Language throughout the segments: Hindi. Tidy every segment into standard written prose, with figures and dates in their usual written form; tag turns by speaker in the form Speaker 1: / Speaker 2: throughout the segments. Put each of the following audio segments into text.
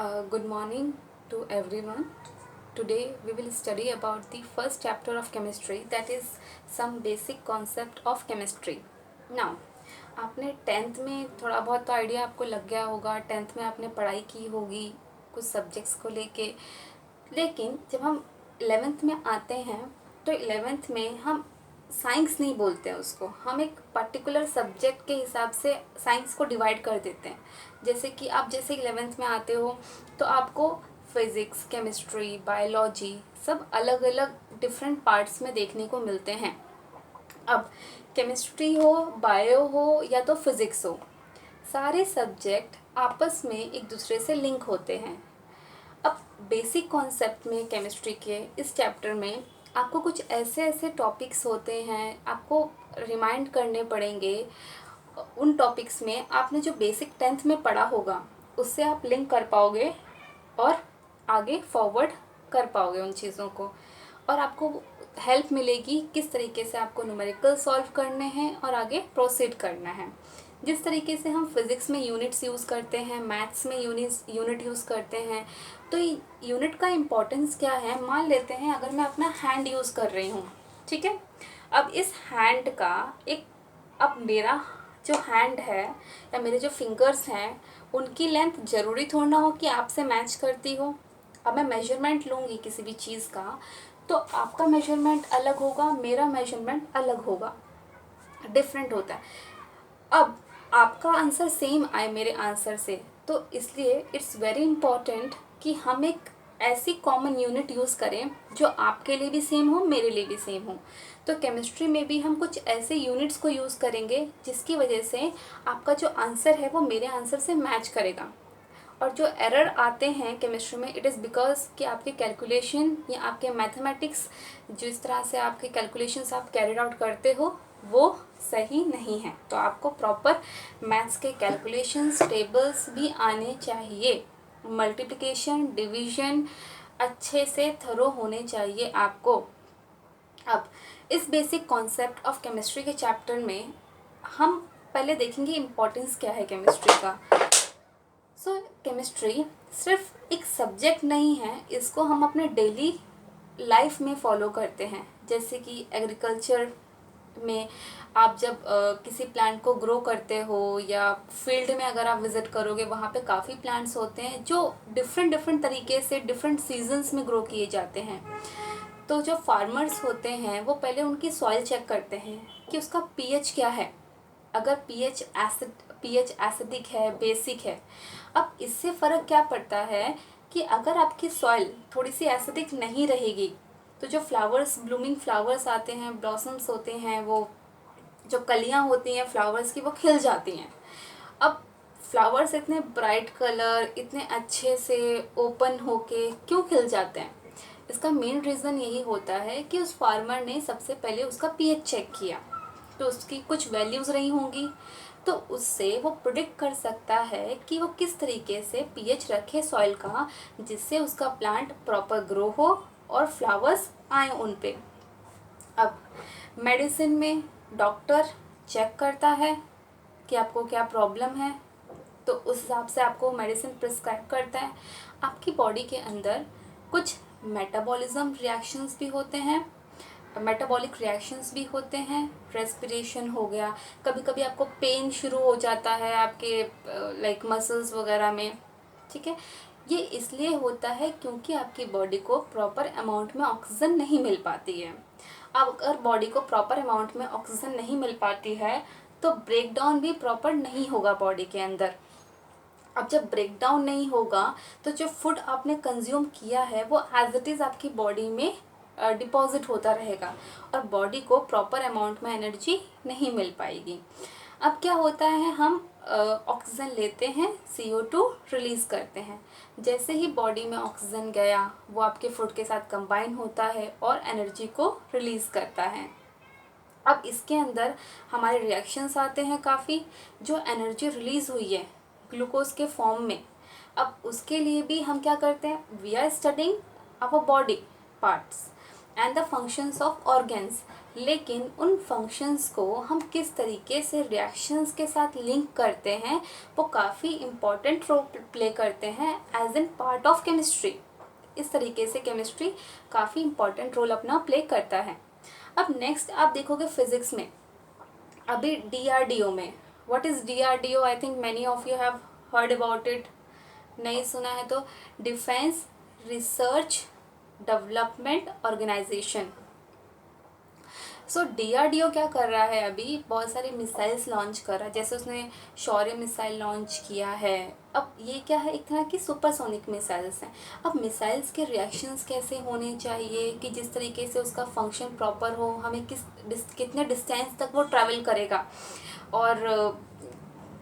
Speaker 1: Good morning to everyone. Today we will study about the first chapter of chemistry, that is some basic concept of chemistry. Now, आपने टेंथ में थोड़ा बहुत तो आइडिया आपको लग गया होगा, टेंथ में आपने पढ़ाई की होगी कुछ सब्जेक्ट्स को लेके, लेकिन जब हम 11th में आते हैं तो 11th में हम साइंस नहीं बोलते हैं उसको, हम एक पर्टिकुलर सब्जेक्ट के हिसाब से साइंस को डिवाइड कर देते हैं। जैसे कि आप जैसे 11th में आते हो तो आपको फिज़िक्स, केमिस्ट्री, बायोलॉजी सब अलग अलग डिफरेंट पार्ट्स में देखने को मिलते हैं। अब केमिस्ट्री हो, बायो हो या तो फिज़िक्स हो, सारे सब्जेक्ट आपस में एक दूसरे से लिंक होते हैं। अब बेसिक कॉन्सेप्ट में केमिस्ट्री के इस चैप्टर में आपको कुछ ऐसे ऐसे टॉपिक्स होते हैं, आपको रिमाइंड करने पड़ेंगे। उन टॉपिक्स में आपने जो बेसिक टेंथ में पढ़ा होगा उससे आप लिंक कर पाओगे और आगे फॉरवर्ड कर पाओगे उन चीज़ों को, और आपको हेल्प मिलेगी किस तरीके से आपको न्यूमेरिकल सॉल्व करने हैं और आगे प्रोसीड करना है। जिस तरीके से हम फिज़िक्स में यूनिट्स यूज़ करते हैं, मैथ्स में यूनिट यूज़ करते हैं, तो यूनिट का इम्पोर्टेंस क्या है। मान लेते हैं अगर मैं अपना हैंड यूज़ कर रही हूँ, ठीक है। अब इस हैंड का अब मेरा जो हैंड है या मेरे जो फिंगर्स हैं उनकी लेंथ ज़रूरी थोड़ा ना हो कि आपसे मैच करती हो। अब मैं मेजरमेंट लूँगी किसी भी चीज़ का तो आपका मेजरमेंट अलग होगा, मेरा मेजरमेंट अलग होगा, डिफरेंट होता है। अब आपका आंसर सेम आए मेरे आंसर से, तो इसलिए इट्स वेरी इम्पॉर्टेंट कि हम एक ऐसी कॉमन यूनिट यूज़ करें जो आपके लिए भी सेम हो, मेरे लिए भी सेम हो। तो केमिस्ट्री में भी हम कुछ ऐसे यूनिट्स को यूज़ करेंगे जिसकी वजह से आपका जो आंसर है वो मेरे आंसर से मैच करेगा। और जो एरर आते हैं केमिस्ट्री में, इट इज़ बिकॉज कि आपके कैलकुलेशन या आपके मैथमेटिक्स, जिस तरह से आपके कैलकुलेशंस आप कैरिड आउट करते हो वो सही नहीं है। तो आपको प्रॉपर मैथ्स के कैलकुलेशंस, टेबल्स भी आने चाहिए। मल्टीप्लिकेशन, डिवीजन अच्छे से थरो होने चाहिए आपको। अब इस बेसिक कॉन्सेप्ट ऑफ केमिस्ट्री के चैप्टर में हम पहले देखेंगे इम्पोर्टेंस क्या है केमिस्ट्री का। केमिस्ट्री सिर्फ एक सब्जेक्ट नहीं है, इसको हम अपने डेली लाइफ में फॉलो करते हैं। जैसे कि एग्रीकल्चर में आप जब किसी प्लांट को ग्रो करते हो या फील्ड में अगर आप विज़िट करोगे, वहाँ पे काफ़ी प्लांट्स होते हैं जो डिफरेंट डिफरेंट तरीके से डिफरेंट सीजन्स में ग्रो किए जाते हैं। तो जो फार्मर्स होते हैं वो पहले उनकी सॉइल चेक करते हैं कि उसका पीएच क्या है। अगर पीएच एसिडिक है, बेसिक है। अब इससे फ़र्क क्या पड़ता है कि अगर आपकी सॉइल थोड़ी सी एसिडिक नहीं रहेगी तो जो फ्लावर्स, ब्लूमिंग फ्लावर्स आते हैं, ब्लॉसम्स होते हैं, वो जो कलियां होती हैं फ्लावर्स की वो खिल जाती हैं। अब फ्लावर्स इतने ब्राइट कलर, इतने अच्छे से ओपन होके क्यों खिल जाते हैं? इसका मेन रीज़न यही होता है कि उस फार्मर ने सबसे पहले उसका पीएच चेक किया, तो उसकी कुछ वैल्यूज़ रही होंगी, तो उससे वो प्रिडिक्ट कर सकता है कि वो किस तरीके से पीएच रखे सॉइल का, जिससे उसका प्लांट प्रॉपर ग्रो हो और फ्लावर्स आए उन पे। अब मेडिसिन में डॉक्टर चेक करता है कि आपको क्या प्रॉब्लम है, तो उस हिसाब से आपको मेडिसिन प्रिस्क्राइब करता है। आपकी बॉडी के अंदर कुछ मेटाबॉलिज्म रिएक्शंस भी होते हैं, मेटाबॉलिक रिएक्शंस भी होते हैं। रेस्पिरेशन हो गया, कभी कभी आपको पेन शुरू हो जाता है आपके लाइक मसल्स वगैरह में, ठीक है। ये इसलिए होता है क्योंकि आपकी बॉडी को प्रॉपर अमाउंट में ऑक्सीजन नहीं मिल पाती है। अब अगर बॉडी को प्रॉपर अमाउंट में ऑक्सीजन नहीं मिल पाती है तो ब्रेक डाउन भी प्रॉपर नहीं होगा बॉडी के अंदर। अब जब ब्रेक डाउन नहीं होगा तो जो फूड आपने कंज्यूम किया है वो एज इट इज़ आपकी बॉडी में डिपॉजिट होता रहेगा और बॉडी को प्रॉपर अमाउंट में एनर्जी नहीं मिल पाएगी। अब क्या होता है, हम ऑक्सीजन लेते हैं, CO2 रिलीज़ करते हैं। जैसे ही बॉडी में ऑक्सीजन गया वो आपके फूड के साथ कंबाइन होता है और एनर्जी को रिलीज़ करता है। अब इसके अंदर हमारे रिएक्शंस आते हैं काफ़ी, जो एनर्जी रिलीज़ हुई है ग्लूकोज के फॉर्म में। अब उसके लिए भी हम क्या करते हैं, we are studying our body parts and the functions of organs, लेकिन उन फंक्शंस को हम किस तरीके से रिएक्शंस के साथ लिंक करते हैं वो काफ़ी इम्पॉर्टेंट रोल प्ले करते हैं as an part of chemistry. इस तरीके से केमिस्ट्री काफ़ी इम्पॉर्टेंट रोल अपना प्ले करता है। अब नेक्स्ट आप देखोगे फिजिक्स में, अभी DRDO में, what is DRDO? I think many of you have heard about it. नहीं सुना है तो डिफेंस रिसर्च डेवलपमेंट ऑर्गेनाइजेशन। सो DRDO क्या कर रहा है, अभी बहुत सारी मिसाइल्स लॉन्च कर रहा है, जैसे उसने शौर्य मिसाइल लॉन्च किया है। अब ये क्या है, एक तरह की सुपरसोनिक मिसाइल्स हैं। अब मिसाइल्स के रिएक्शंस कैसे होने चाहिए कि जिस तरीके से उसका फंक्शन प्रॉपर हो, हमें कितने डिस्टेंस तक वो ट्रैवल करेगा और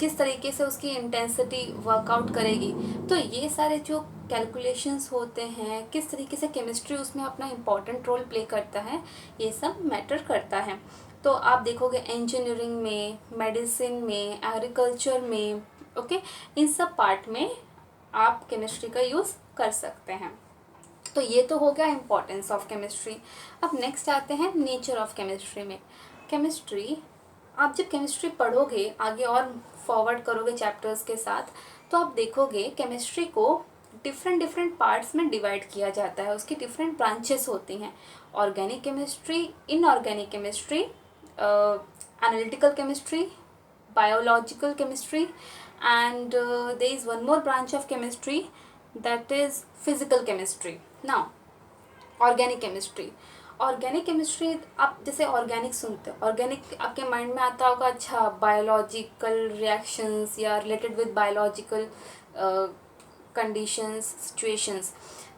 Speaker 1: किस तरीके से उसकी इंटेंसिटी वर्कआउट करेगी। तो ये सारे जो कैलकुलेशंस होते हैं, किस तरीके से केमिस्ट्री उसमें अपना इम्पॉर्टेंट रोल प्ले करता है, ये सब मैटर करता है। तो आप देखोगे इंजीनियरिंग में, मेडिसिन में, एग्रीकल्चर में, ओके, इन सब पार्ट में आप केमिस्ट्री का यूज़ कर सकते हैं। तो ये तो हो गया इम्पोर्टेंस ऑफ केमिस्ट्री। अब नेक्स्ट आते हैं नेचर ऑफ केमिस्ट्री में। केमिस्ट्री, आप जब केमिस्ट्री पढ़ोगे आगे और फॉरवर्ड करोगे चैप्टर्स के साथ, तो आप देखोगे केमिस्ट्री को डिफरेंट डिफरेंट पार्ट्स में डिवाइड किया जाता है, उसकी डिफरेंट ब्रांचेस होती हैं। Organic chemistry, inorganic chemistry, analytical chemistry, biological chemistry, and there is one more branch of chemistry, that is physical chemistry. Now organic chemistry, organic chemistry, आप जैसे ऑर्गेनिक सुनते हो, ऑर्गेनिक आपके माइंड में आता होगा अच्छा बायोलॉजिकल रिएक्शंस या related with biological conditions, situations.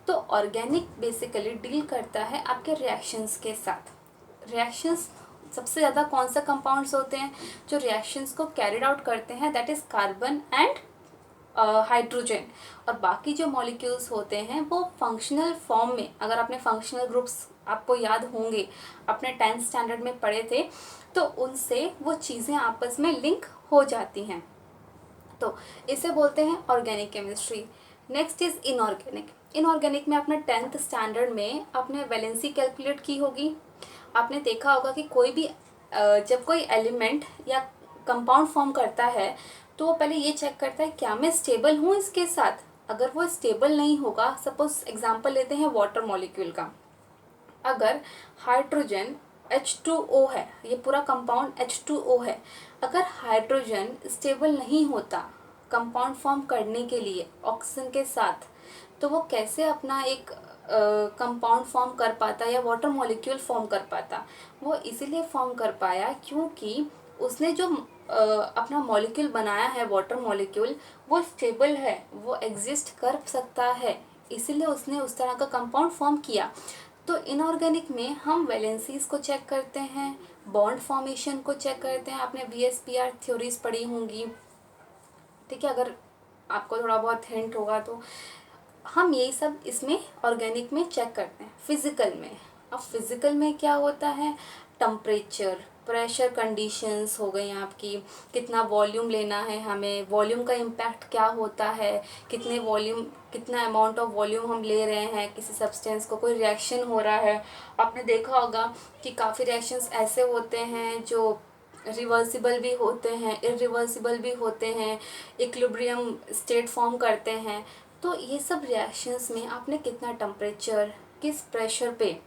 Speaker 1: तो ऑर्गेनिक बेसिकली डील करता है आपके रिएक्शंस के साथ। रिएक्शंस सबसे ज़्यादा कौन सा कंपाउंड्स होते हैं जो रिएक्शंस को कैरिड आउट करते हैं, that is carbon and hydrogen. और बाकी जो मॉलिक्यूल्स होते हैं वो फंक्शनल फॉर्म में, अगर आपने फंक्शनल ग्रुप्स आपको याद होंगे अपने 10th स्टैंडर्ड में पढ़े थे, तो उनसे वो चीज़ें आपस में लिंक हो जाती हैं। तो इसे बोलते हैं organic chemistry. Next is inorganic. Inorganic में आपने 10th स्टैंडर्ड में आपने वैलेंसी कैलकुलेट की होगी। आपने देखा होगा कि कोई भी जब कोई एलिमेंट या कंपाउंड फॉर्म करता है तो वो पहले ये चेक करता है क्या मैं स्टेबल हूँ इसके साथ। अगर वो स्टेबल नहीं होगा, सपोज एग्जांपल लेते हैं वाटर मॉलिक्यूल का, अगर हाइड्रोजन H2O है, ये पूरा कंपाउंड H2O है, अगर हाइड्रोजन स्टेबल नहीं होता कंपाउंड फॉर्म करने के लिए ऑक्सीजन के साथ, तो वो कैसे अपना एक कंपाउंड फॉर्म कर पाता या वाटर मॉलिक्यूल फॉर्म कर पाता। वो इसीलिए फॉर्म कर पाया क्योंकि उसने जो अपना मॉलिक्यूल बनाया है, वाटर मॉलिक्यूल, वो स्टेबल है, वो एग्जिस्ट कर सकता है, इसीलिए उसने उस तरह का कंपाउंड फॉर्म किया। तो इनऑर्गेनिक में हम वैलेंसीज को चेक करते हैं, बॉन्ड फॉर्मेशन को चेक करते हैं। आपने VSPR थ्योरीज पढ़ी होंगी, ठीक है, अगर आपको थोड़ा बहुत हिंट होगा तो। हम यही सब इसमें ऑर्गेनिक में चेक करते हैं। फिजिकल में, अब फिजिकल में क्या होता है, टेम्परेचर, प्रेशर कंडीशंस हो गई आपकी, कितना वॉल्यूम लेना है हमें, वॉल्यूम का इम्पैक्ट क्या होता है, कितने वॉल्यूम, कितना अमाउंट ऑफ वॉल्यूम हम ले रहे हैं किसी सब्सटेंस को, कोई रिएक्शन हो रहा है। आपने देखा होगा कि काफ़ी रिएक्शंस ऐसे होते हैं जो रिवर्सिबल भी होते हैं, इरिवर्सिबल भी होते हैं, इक्विलिब्रियम स्टेट फॉर्म करते हैं। तो ये सब रिएक्शंस में आपने कितना टेम्परेचर, किस प्रेशर पे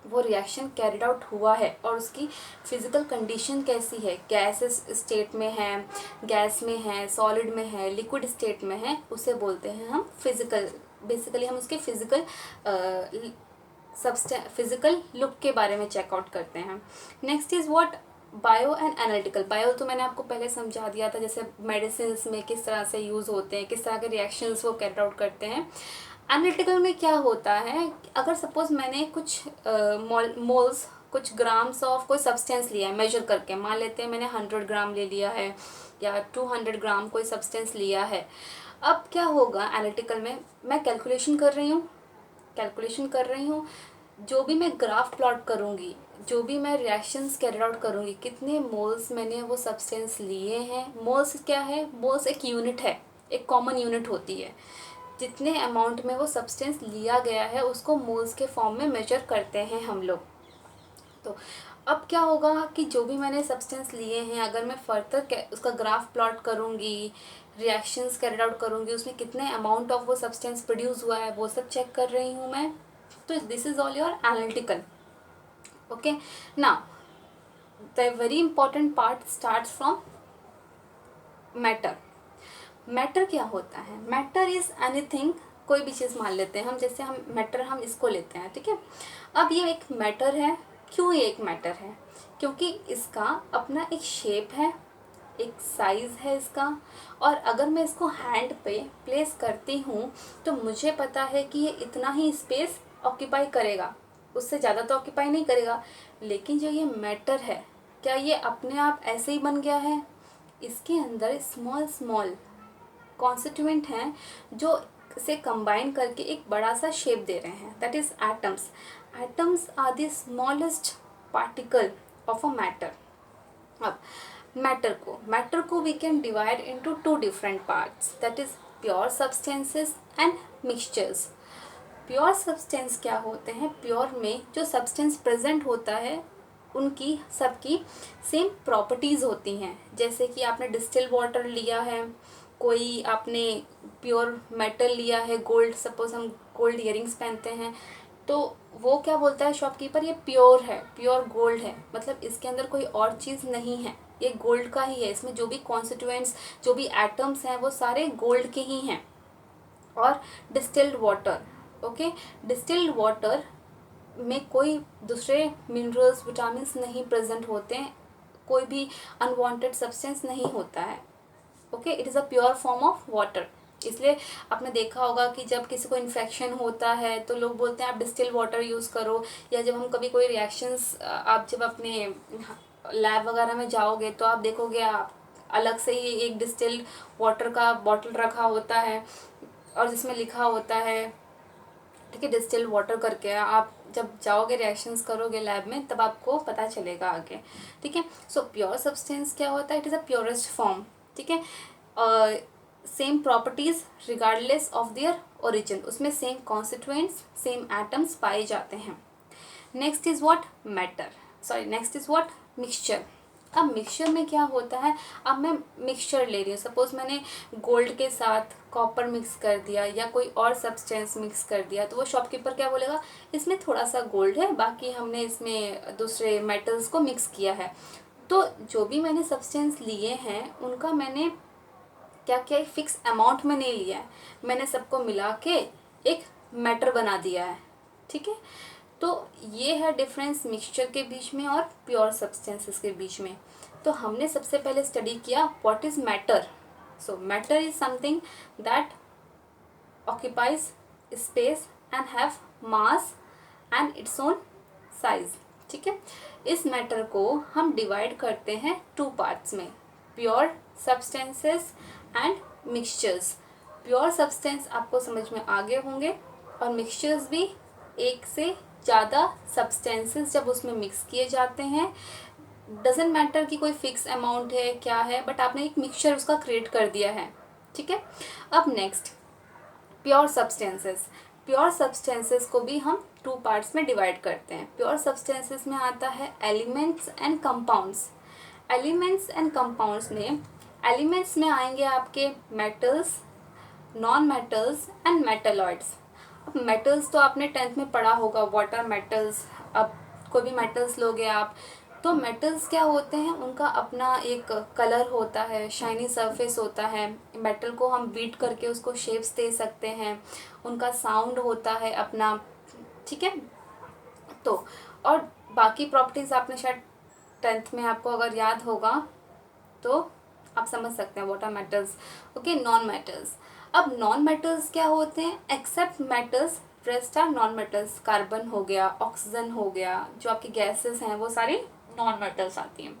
Speaker 1: वो रिएक्शन कैरिड आउट हुआ है और उसकी फिजिकल कंडीशन कैसी है, गैस स्टेट में है, गैस में है, सॉलिड में है, लिक्विड स्टेट में है, उसे बोलते हैं हम फिजिकल। बेसिकली हम उसके फिजिकल लुक के बारे में चेकआउट करते हैं। Next is what, bio and analytical. Bio तो मैंने आपको पहले समझा दिया था, जैसे मेडिसिन में किस तरह से यूज़ होते हैं, किस तरह के रिएक्शंस वो कैरी आउट करते हैं। एनालिटिकल में क्या होता है, अगर सपोज मैंने कुछ मोल्स, कुछ ग्राम्स ऑफ कोई सब्सटेंस लिया है मेजर करके, मान लेते हैं मैंने 100 ग्राम ले लिया है या 200 ग्राम कोई सब्सटेंस लिया है। अब क्या होगा एनालिटिकल में, मैं कैलकुलेशन कर रही हूँ, जो भी मैं ग्राफ प्लॉट करूँगी, जो भी मैं रिएक्शंस कैरी आउट करूँगी, कितने मोल्स मैंने वो सब्सटेंस लिए हैं। मोल्स क्या है, मोल्स एक यूनिट है, एक कॉमन यूनिट होती है, जितने अमाउंट में वो सब्सटेंस लिया गया है उसको मोल्स के फॉर्म में मेजर करते हैं हम लोग। तो अब क्या होगा कि जो भी मैंने सब्सटेंस लिए हैं, अगर मैं फर्दर उसका ग्राफ प्लॉट करूँगी, रिएक्शंस कैरिड आउट करूँगी, उसमें कितने अमाउंट ऑफ वो सब्सटेंस प्रोड्यूस हुआ है वो सब चेक कर रही हूँ मैं। तो this is all your analytical. Okay, now the very important part starts from matter. Matter क्या होता है? मैटर इज़ एनीथिंग, कोई भी चीज़ मान लेते हैं हम, जैसे हम मैटर हम इसको लेते हैं, ठीक है। अब ये एक मैटर है। क्यों ये एक मैटर है? क्योंकि इसका अपना एक शेप है, एक साइज़ है इसका, और अगर मैं इसको हैंड पे प्लेस करती हूँ तो मुझे पता है कि ये इतना ही स्पेस ऑक्यूपाई करेगा, उससे ज़्यादा तो ऑक्यूपाई नहीं करेगा। लेकिन जो ये मैटर है, क्या ये अपने आप ऐसे ही बन गया है? इसके अंदर स्मॉल स्मॉल कॉन्स्टिट्यूएंट हैं जो से कंबाइन करके एक बड़ा सा शेप दे रहे हैं, that is atoms. Atoms are the smallest particle of a matter. अब मैटर को we can divide into two different parts, that is pure substances and mixtures. Pure substance क्या होते हैं? प्योर में जो सब्सटेंस प्रेजेंट होता है उनकी सबकी सेम प्रॉपर्टीज़ होती हैं। जैसे कि आपने डिस्टिल वाटर लिया है, कोई आपने प्योर मेटल लिया है, गोल्ड, सपोज हम गोल्ड इयरिंग्स पहनते हैं, तो वो क्या बोलता है शॉपकीपर? ये प्योर है, प्योर गोल्ड है, मतलब इसके अंदर कोई और चीज़ नहीं है, ये गोल्ड का ही है, इसमें जो भी कॉन्स्टिट्यूएंट्स, जो भी एटम्स हैं वो सारे गोल्ड के ही हैं। और distilled water, okay, distilled water में कोई दूसरे मिनरल्स, विटामिन्स नहीं प्रेजेंट होते हैं, कोई भी अनवांटेड सब्सटेंस नहीं होता है। Okay, it is a pure form of water. इसलिए आपने देखा होगा कि जब किसी को इन्फेक्शन होता है तो लोग बोलते हैं आप डिस्टिल वाटर यूज़ करो, या जब हम कभी कोई रिएक्शंस, आप जब अपने लैब वगैरह में जाओगे तो आप देखोगे आप अलग से ही एक डिस्टिल वाटर का बॉटल रखा होता है और जिसमें लिखा होता है, ठीक है, डिस्टिल वाटर करके। आप जब जाओगे रिएक्शंस करोगे लैब में तब आपको पता चलेगा आगे, ठीक है। सो प्योर सब्सटेंस क्या होता है? It is a purest form, ठीक है। Same properties regardless of their origin, उसमें सेम कॉन्स्टिट्यूएंट्स, सेम एटम्स पाए जाते हैं। Next is what? Matter, sorry, next is what? Mixture. अब मिक्सचर में क्या होता है? अब मैं मिक्सचर ले रही हूँ, सपोज मैंने गोल्ड के साथ कॉपर मिक्स कर दिया या कोई और सब्सटेंस मिक्स कर दिया, तो वो शॉपकीपर क्या बोलेगा? इसमें थोड़ा सा गोल्ड है, बाकी हमने इसमें दूसरे मेटल्स को मिक्स किया है। तो जो भी मैंने सब्सटेंस लिए हैं उनका मैंने क्या किया, एक फिक्स अमाउंट में नहीं लिया है, मैंने सबको मिला के एक मैटर बना दिया है, ठीक है। तो ये है डिफरेंस मिक्सचर के बीच में और प्योर सब्सटेंसेस के बीच में। तो हमने सबसे पहले स्टडी किया what is matter. So matter is something that occupies space and have mass and its own size, ठीक है। इस मैटर को हम डिवाइड करते हैं टू पार्ट्स में, pure substances and mixtures. Pure substance आपको समझ में आ गए होंगे, और मिक्सचर्स भी एक से ज़्यादा सब्सटेंसेस जब उसमें मिक्स किए जाते हैं, डजेंट मैटर कि कोई फिक्स अमाउंट है क्या है, बट आपने एक मिक्सचर उसका क्रिएट कर दिया है, ठीक है। अब next pure substances. Pure substances को भी हम टू पार्ट्स में डिवाइड करते हैं। प्योर सब्सटेंसेस में आता है elements and compounds. Elements and compounds में, एलिमेंट्स में आएंगे आपके metals, non metals and metalloids. अब मेटल्स तो आपने 10th में पढ़ा होगा, वाटर मेटल्स। अब कोई भी मेटल्स लोगे आप, तो मेटल्स क्या होते हैं? उनका अपना एक कलर होता है, शाइनी सरफेस होता है, मेटल को हम बीट करके उसको शेप्स दे सकते हैं, उनका साउंड होता है अपना, ठीक है। तो और बाकी प्रॉपर्टीज़ आपने शायद 10th में आपको अगर याद होगा तो आप समझ सकते हैं what are metals. Okay, non metals. अब नॉन मेटल्स क्या होते हैं? Except metals rest are non metals. Carbon हो गया, ऑक्सीजन हो गया, जो आपकी गैसेस हैं वो सारी नॉन मेटल्स आती हैं।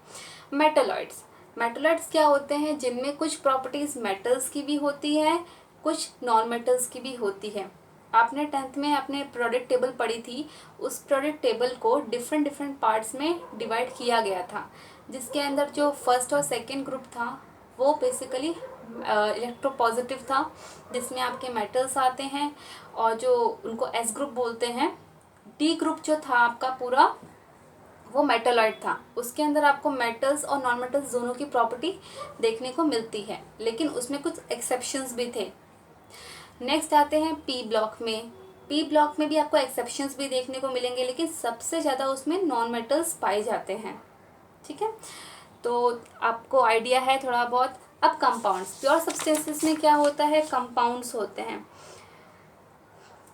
Speaker 1: मेटलॉइड्स, मेटलॉइड्स क्या होते हैं? जिनमें कुछ प्रॉपर्टीज़ मेटल्स की भी होती है, कुछ नॉन मेटल्स की भी होती है। आपने 10th में अपने प्रोडक्ट टेबल पढ़ी थी, उस प्रोडक्ट टेबल को डिफरेंट डिफरेंट पार्ट्स में डिवाइड किया गया था, जिसके अंदर जो फर्स्ट और सेकंड ग्रुप था वो बेसिकली इलेक्ट्रोपॉजिटिव था, जिसमें आपके मेटल्स आते हैं, और जो उनको एस ग्रुप बोलते हैं। डी ग्रुप जो था आपका पूरा वो मेटलॉइड था, उसके अंदर आपको मेटल्स और नॉन मेटल्स दोनों की प्रॉपर्टी देखने को मिलती है, लेकिन उसमें कुछ एक्सेप्शंस भी थे। नेक्स्ट आते हैं पी ब्लॉक में। पी ब्लॉक में भी आपको एक्सेप्शंस भी देखने को मिलेंगे, लेकिन सबसे ज़्यादा उसमें नॉन मेटल्स पाए जाते हैं। ठीक है, तो आपको आइडिया है थोड़ा बहुत। अब कंपाउंड्स, प्योर सब्सटेंसेस में क्या होता है, कंपाउंड्स होते हैं।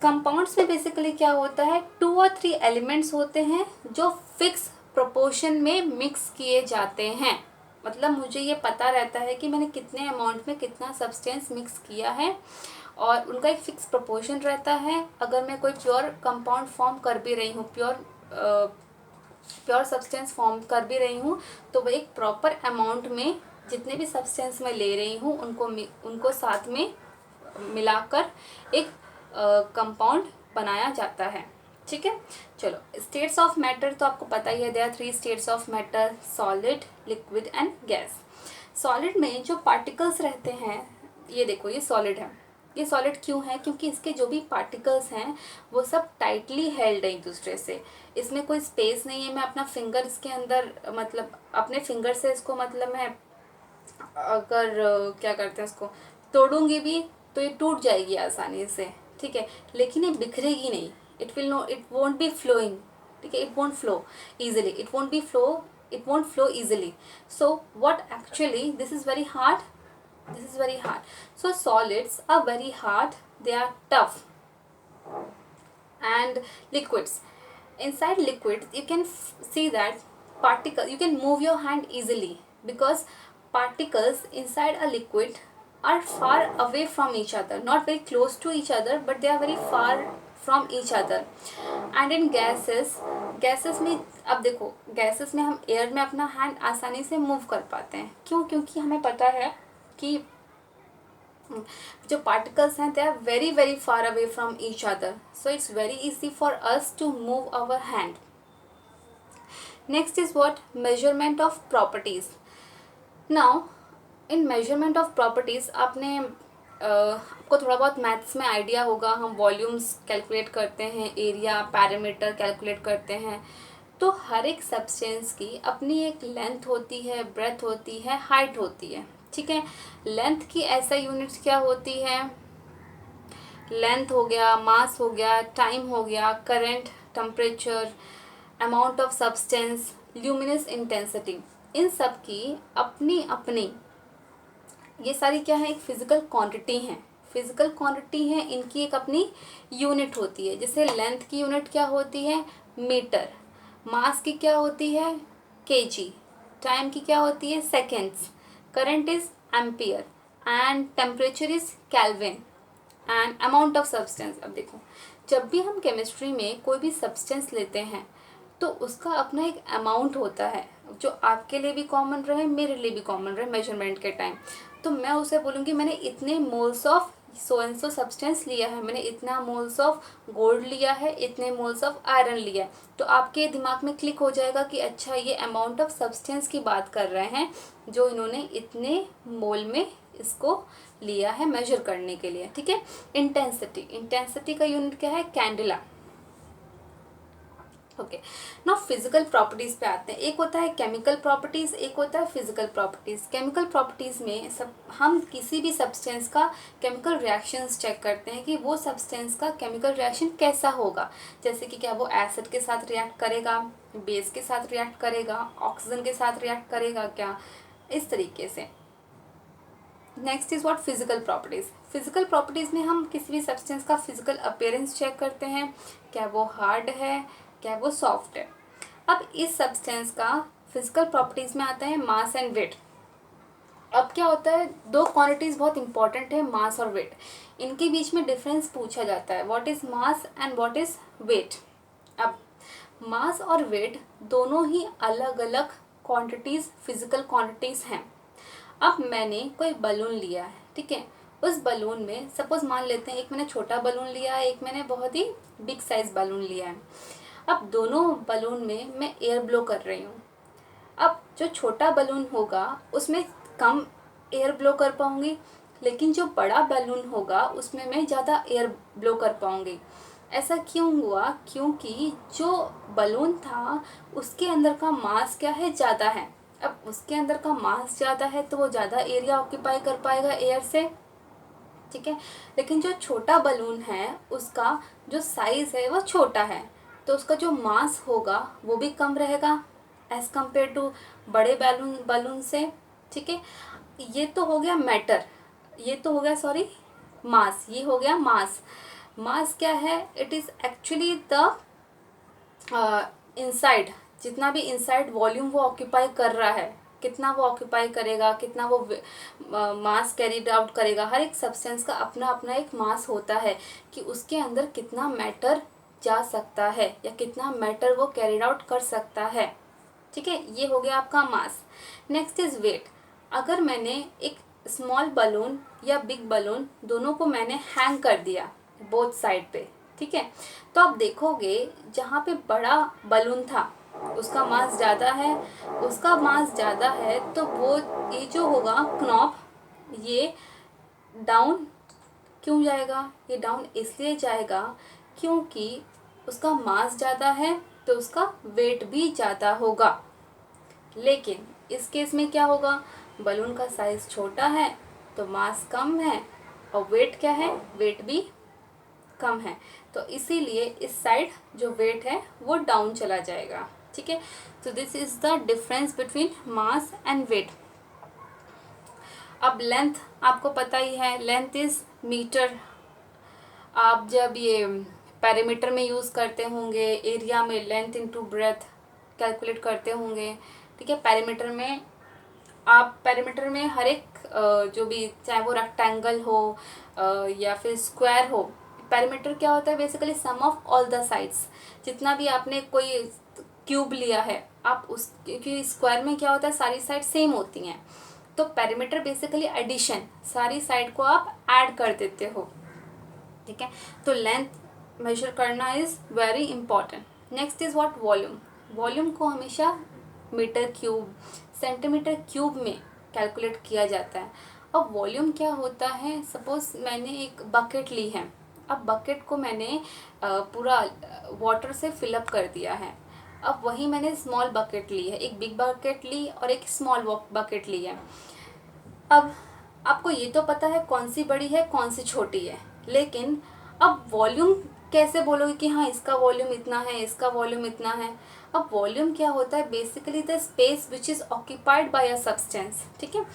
Speaker 1: कंपाउंड्स में बेसिकली क्या होता है, 2 और 3 एलिमेंट्स होते हैं जो फिक्स प्रोपोर्शन में मिक्स किए जाते हैं। मतलब मुझे ये पता रहता है कि मैंने कितने अमाउंट में कितना सब्सटेंस मिक्स किया है, और उनका एक फिक्स प्रोपोर्शन रहता है। अगर मैं कोई प्योर कंपाउंड फॉर्म कर भी रही हूँ, प्योर सब्सटेंस फॉर्म कर भी रही हूँ, तो वो एक प्रॉपर अमाउंट में जितने भी सब्सटेंस मैं ले रही हूँ उनको साथ में मिलाकर एक कंपाउंड बनाया जाता है। ठीक है, चलो स्टेट्स ऑफ मैटर तो आपको पता ही है, there are 3 states of matter, solid, liquid and gas. Solid में जो पार्टिकल्स रहते हैं, ये देखो ये सॉलिड है। ये सॉलिड क्यों है, क्योंकि इसके जो भी पार्टिकल्स हैं वो सब टाइटली हेल्ड है एक दूसरे से, इसमें कोई स्पेस नहीं है। मैं अपना फिंगर इसके अंदर, मतलब अपने फिंगर से इसको, मतलब मैं अगर क्या करते हैं इसको तोड़ूंगी भी तो ये टूट जाएगी आसानी से। ठीक है, लेकिन ये बिखरेगी नहीं, इट वोंट बी फ्लोइंग। ठीक है, it won't flow easily, it won't flow easily. So what actually, this is very hard. So solids are very hard, they are tough. And liquids, inside liquids you can see that you can move your hand easily, because particles inside a liquid are far away from each other, not very close to each other, but they are very far from each other. And in gases में, अब देखो गैसेस में हम एयर में अपना हैंड आसानी से मूव कर पाते हैं, क्यों, क्योंकि हमें पता है कि जो पार्टिकल्स हैं they are very very far away from each other, so it's very easy for us to move our hand. Next is what, measurement of properties. Now in measurement of properties आपने आपको थोड़ा बहुत मैथ्स में आइडिया होगा. हम वॉल्यूम्स कैलकुलेट करते हैं, एरिया, पैरामीटर कैलकुलेट करते हैं. तो हर एक सब्सटेंस की अपनी एक लेंथ होती है, ब्रेथ होती है, हाइट होती है. ठीक है, लेंथ की ऐसा यूनिट्स क्या होती है, लेंथ हो गया, मास हो गया, टाइम हो गया, current, temperature, amount of substance, luminous intensity. इन सब की अपनी अपनी, ये सारी क्या है, एक फिजिकल क्वांटिटी है. फिजिकल क्वांटिटी है, इनकी एक अपनी यूनिट होती है. जैसे लेंथ की यूनिट क्या होती है, मीटर. मास की क्या होती है, केजी. टाइम की क्या होती है, seconds. Current is ampere and temperature is kelvin and amount of substance. अब देखो, जब भी हम केमिस्ट्री में कोई भी सब्सटेंस लेते हैं तो उसका अपना एक अमाउंट होता है, जो आपके लिए भी कॉमन रहे, मेरे लिए भी कॉमन रहे मेजरमेंट के टाइम. तो मैं उसे बोलूँगी मैंने इतने moles of so and so substance लिया है, मैंने इतना मोल्स ऑफ गोल्ड लिया है, इतने मोल्स ऑफ आयरन लिया है. तो आपके दिमाग में क्लिक हो जाएगा कि अच्छा ये अमाउंट ऑफ सब्सटेंस की बात कर रहे हैं, जो इन्होंने इतने मोल में इसको लिया है मेजर करने के लिए. ठीक है, इंटेंसिटी. इंटेंसिटी का यूनिट क्या है, candela. Okay, now physical properties पे आते हैं. एक होता है केमिकल प्रॉपर्टीज, एक होता है फिजिकल प्रॉपर्टीज. केमिकल प्रॉपर्टीज में सब हम किसी भी सब्सटेंस का केमिकल रिएक्शंस चेक करते हैं कि वो सब्सटेंस का केमिकल रिएक्शन कैसा होगा. जैसे कि क्या वो एसिड के साथ रिएक्ट करेगा, बेस के साथ रिएक्ट करेगा, ऑक्सीजन के साथ रिएक्ट करेगा क्या, इस तरीके से. Next is what, physical properties. Physical properties में हम किसी भी सब्सटेंस का फिजिकल अपीयरेंस चेक करते हैं, क्या वो हार्ड है, क्या वो सॉफ्ट है. अब इस सब्सटेंस का फिजिकल प्रॉपर्टीज में आता है मास एंड वेट. अब क्या होता है, दो क्वांटिटीज बहुत इंपॉर्टेंट है, मास और वेट. इनके बीच में डिफरेंस पूछा जाता है, what is mass and what is weight. अब मास और वेट दोनों ही अलग अलग क्वांटिटीज, फिजिकल क्वांटिटीज हैं. अब मैंने कोई बलून लिया है, ठीक है, उस बलून में सपोज मान लेते हैं एक मैंने छोटा बलून लिया है, एक मैंने बहुत ही बिग साइज बलून लिया है. अब दोनों बलून में मैं एयर ब्लो कर रही हूँ. अब जो छोटा बलून होगा उसमें कम एयर ब्लो कर पाऊँगी, लेकिन जो बड़ा बलून होगा उसमें मैं ज़्यादा एयर ब्लो कर पाऊँगी. ऐसा क्यों हुआ? क्योंकि जो बलून था उसके अंदर का मास क्या है, ज़्यादा है। अब उसके अंदर का मास ज़्यादा है तो वो ज़्यादा एरिया ऑक्यूपाई कर पाएगा एयर से, ठीक है। लेकिन जो छोटा बलून है उसका जो साइज़ है वो छोटा है, तो उसका जो मास होगा वो भी कम रहेगा एज़ कम्पेयर टू बड़े बलून से, ठीक है। ये तो हो गया मैटर, ये तो हो गया सॉरी मास, ये हो गया मास। मास क्या है? It is actually the inside, जितना भी इनसाइड वॉल्यूम वो ऑक्यूपाई कर रहा है, कितना वो ऑक्यूपाई करेगा, कितना वो मास कैरीड आउट करेगा। हर एक सब्सटेंस का अपना अपना एक मास होता है कि उसके अंदर कितना मैटर जा सकता है या कितना मैटर वो कैरीड आउट कर सकता है, ठीक है। ये हो गया आपका मास। Next is wait. अगर मैंने एक स्मॉल बलून या बिग बलून दोनों को मैंने हैंग कर दिया बोथ साइड पे, ठीक है, तो आप देखोगे जहाँ पे बड़ा बलून था उसका मास ज़्यादा है, उसका मास ज़्यादा है तो वो ये जो होगा knop, ये डाउन क्यों जाएगा? ये डाउन इसलिए जाएगा क्योंकि उसका मास ज़्यादा है तो उसका वेट भी ज़्यादा होगा। लेकिन इस केस में क्या होगा? बलून का साइज छोटा है तो मास कम है और वेट क्या है? वेट भी कम है, तो इसीलिए इस साइड जो वेट है वो डाउन चला जाएगा, ठीक है। तो this is the difference between mass and weight. अब लेंथ आपको पता ही है, लेंथ इज मीटर। आप जब ये पैरामीटर में यूज़ करते होंगे, एरिया में लेंथ इनटू ब्रेथ कैलकुलेट करते होंगे, ठीक है। पैरामीटर में हर एक जो भी, चाहे वो रेक्टेंगल हो या फिर स्क्वायर हो, पैरामीटर क्या होता है? Basically sum of all the sides. जितना भी आपने कोई क्यूब लिया है, आप उस, क्योंकि स्क्वायर में क्या होता है, सारी साइड सेम होती हैं, तो पैरामीटर बेसिकली एडिशन, सारी साइड को आप ऐड कर देते हो, ठीक है। तो लेंथ मेजर करना is very important. Next is what? Volume. Volume को हमेशा मीटर क्यूब, सेंटीमीटर क्यूब में कैलकुलेट किया जाता है। अब वॉल्यूम क्या होता है? सपोज मैंने एक बकेट ली है, अब बकेट को मैंने पूरा वाटर से फिलअप कर दिया है। अब वही मैंने स्मॉल बकेट ली है, एक बिग बकेट ली और एक स्मॉल बकेट ली है। अब आपको ये तो पता है कौन सी बड़ी है कौन सी छोटी है, लेकिन अब वॉल्यूम कैसे बोलोगे कि हाँ इसका वॉल्यूम इतना है, इसका वॉल्यूम इतना है? अब वॉल्यूम क्या होता है? Basically the space which is occupied by a substance, ठीक है।